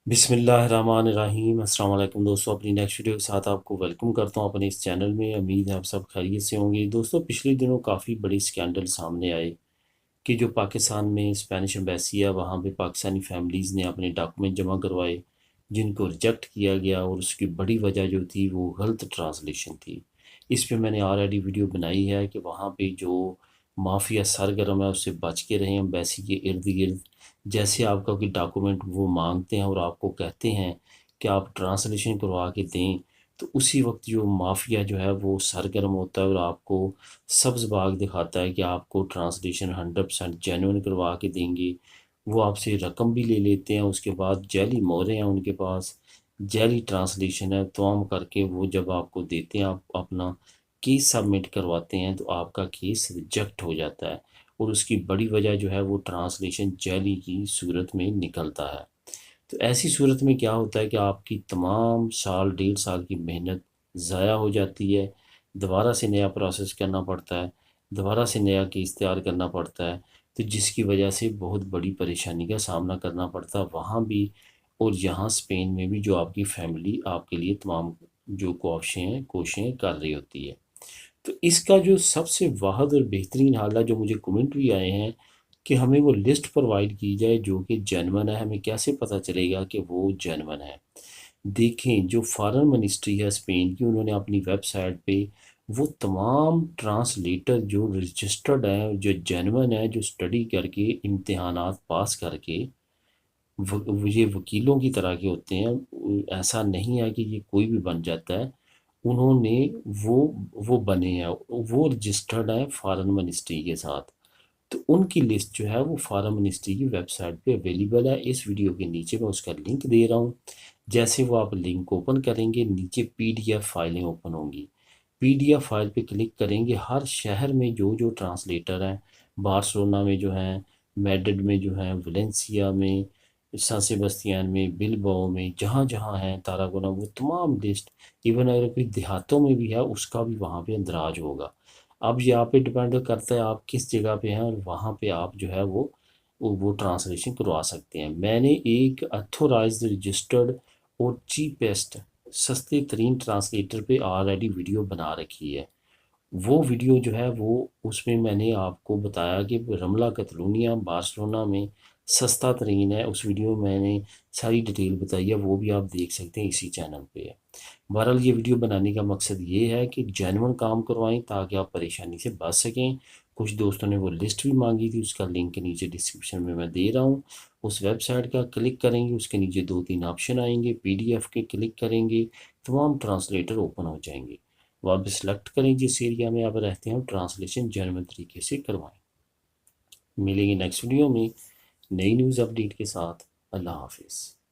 बिस्मिल्लाहिर्रहमानिर्रहीम। अस्सलाम वालेकुम दोस्तों, अपनी नेक्स्ट वीडियो के साथ आपको वेलकम करता हूं अपने इस चैनल में। उम्मीद है आप सब खैरियत से होंगे। दोस्तों, पिछले दिनों काफ़ी बड़ी स्कैंडल सामने आए कि जो पाकिस्तान में स्पेनिश एम्बेसी है वहाँ पे पाकिस्तानी फैमिलीज़ ने अपने डॉक्यूमेंट जमा करवाए, जिनको रिजेक्ट किया गया। और उसकी बड़ी वजह जो थी वो गलत ट्रांसलेशन थी। इस पे मैंने ऑलरेडी वीडियो बनाई है कि वहाँ पे जो माफिया सरगर्म है उससे बच के रहें। एम्बेसी के इर्द गिर्द जैसे आपका कोई डॉक्यूमेंट वो मांगते हैं और आपको कहते हैं कि आप ट्रांसलेशन करवा के दें, तो उसी वक्त जो माफिया जो है वो सरगर्म होता है और आपको सब्ज़ बाग दिखाता है कि आपको ट्रांसलेशन 100% जेन्युइन करवा के देंगे। वो आपसे रकम भी ले लेते हैं, उसके बाद जैली मोहरें हैं उनके पास, जैली ट्रांसलेशन है तमाम करके वो जब आपको देते हैं, आप अपना केस सबमिट करवाते हैं तो आपका केस रिजेक्ट हो जाता है। और उसकी बड़ी वजह जो है वो ट्रांसलेशन जैली की सूरत में निकलता है। तो ऐसी सूरत में क्या होता है कि आपकी तमाम साल 1.5 साल की मेहनत ज़ाया हो जाती है। दोबारा से नया प्रोसेस करना पड़ता है, दोबारा से नया केस तैयार करना पड़ता है। तो जिसकी वजह से बहुत बड़ी परेशानी का सामना करना पड़ता है वहाँ भी और यहाँ स्पेन में भी। जो आपकी फैमिली आपके लिए तमाम जो कोशिशें कर रही होती है। तो इसका जो सबसे वाहद और बेहतरीन हाल है, जो मुझे कमेंट भी आए हैं कि हमें वो लिस्ट प्रोवाइड की जाए जो कि जेन्युइन है। हमें कैसे पता चलेगा कि वो जेन्युइन है? देखें, जो फॉरेन मिनिस्ट्री है स्पेन की, उन्होंने अपनी वेबसाइट पे वो तमाम ट्रांसलेटर जो रजिस्टर्ड हैं, जो जेन्युइन है, जो स्टडी करके इम्तिहानात पास करके ये वकीलों की तरह के होते हैं। ऐसा नहीं है कि ये कोई भी बन जाता है। उन्होंने वो वो बने हैं, वो रजिस्टर्ड है फॉरेन मिनिस्ट्री के साथ। तो उनकी लिस्ट जो है वो फॉरेन मिनिस्ट्री की वेबसाइट पे अवेलेबल है। इस वीडियो के नीचे मैं उसका लिंक दे रहा हूँ। जैसे वो आप लिंक ओपन करेंगे, नीचे पीडीएफ फाइलें ओपन होंगी। पीडीएफ फाइल पे क्लिक करेंगे, हर शहर में जो जो ट्रांसलेटर हैं, बार्सिलोना में जो हैं, मैड्रिड में जो हैं, वलेंसिया में, सान सेबेस्टियन में, बिलबाओ में, जहाँ जहाँ हैं, तारागोना, वो तमाम लिस्ट। इवन अगर कोई देहातों में भी है उसका भी वहाँ पे अंदराज होगा। अब यहाँ पे डिपेंड करता है आप किस जगह पे हैं और वहाँ पे आप जो है वो ट्रांसलेशन करवा सकते हैं। मैंने एक अथोराइज्ड रजिस्टर्ड और चीपेस्ट सस्ते तरीन ट्रांसलेटर पे ऑलरेडी वीडियो बना रखी है। वो वीडियो जो है वो उसमें मैंने आपको बताया कि रमला कतलूनिया बार्सिलोना में सस्ता तरीन है। उस वीडियो में मैंने सारी डिटेल बताई है, वो भी आप देख सकते हैं, इसी चैनल पे है। बहरहाल ये वीडियो बनाने का मकसद ये है कि जेन्युइन काम करवाएं ताकि आप परेशानी से बच सकें। कुछ दोस्तों ने वो लिस्ट भी मांगी थी, उसका लिंक नीचे डिस्क्रिप्शन में मैं दे रहा हूँ। उस वेबसाइट का क्लिक करेंगे, उसके नीचे 2-3 ऑप्शन आएंगे, पीडीएफ के क्लिक करेंगे, तमाम ट्रांसलेटर ओपन हो जाएंगे। वो आप सिलेक्ट करें जिस एरिया में आप रहते हैं और ट्रांसलेशन जेन्युइन तरीके से करवाएं। मिलेंगे नेक्स्ट वीडियो में नई न्यूज़ अपडेट के साथ। अल्लाह हाफिज़।